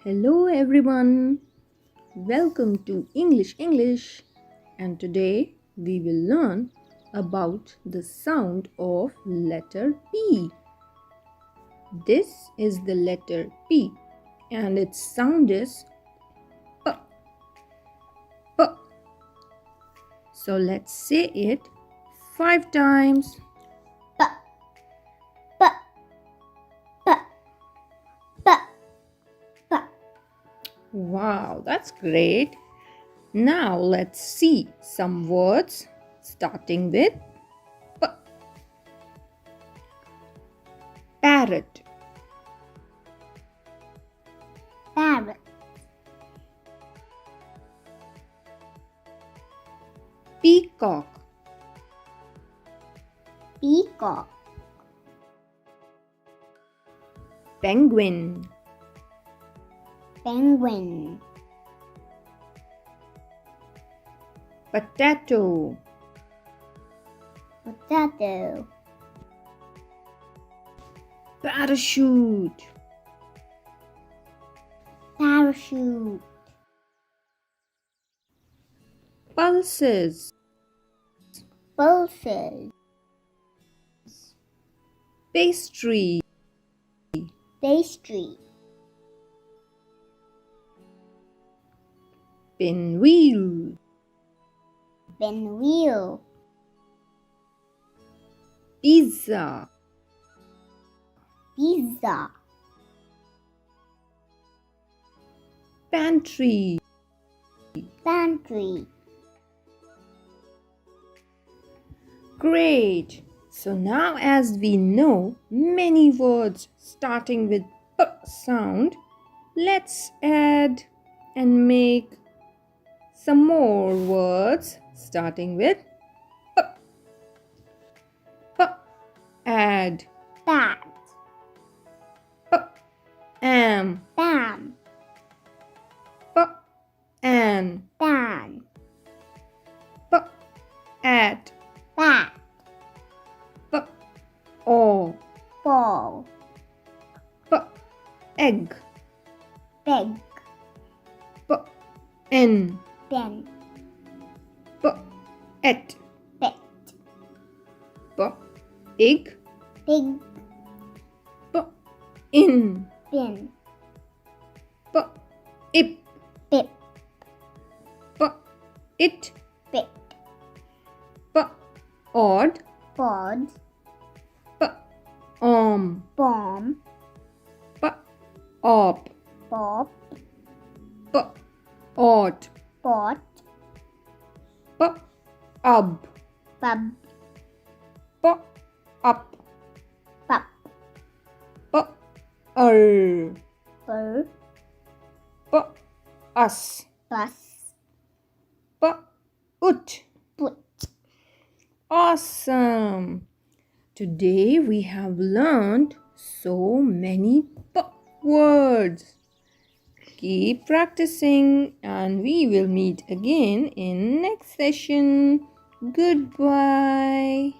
Hello everyone, welcome to English and today we will learn about the sound of letter P. This is the letter P and its sound is P. P. So let's say it 5 times. P. P. P. P. P. Wow, that's great. Now let's see some words starting with P. Parrot, Parrot. peacock, Peacock. penguin, Penguin. potato, Potato. parachute, Parachute. pulses, Pulses. pastry, Pastry. pinwheel, Pinwheel. pizza, Pizza. pantry, Pantry. Great! So now as we know many words starting with P sound, let's add and make some more words starting with P. P. Add. Bat. P. Am. Bam. P. An. Ban. P. At. Bat. P. O. Ball. P. Egg. Big. P. In. Bin. P. Et. Bit. P. Pig. Big. P. In. Bin. P. Ip. Bip. P. It. Bit. P. Odd. Bod. P. Bomb. P. Op. Bob. P. Ot. Pot. P. Ub. Bub. P. Up. Pup. P. Ur. Bur. P. Us. Bus. P. Ut. Put. Awesome! Today we have learned so many P words. Keep practicing and we will meet again in next session. Goodbye.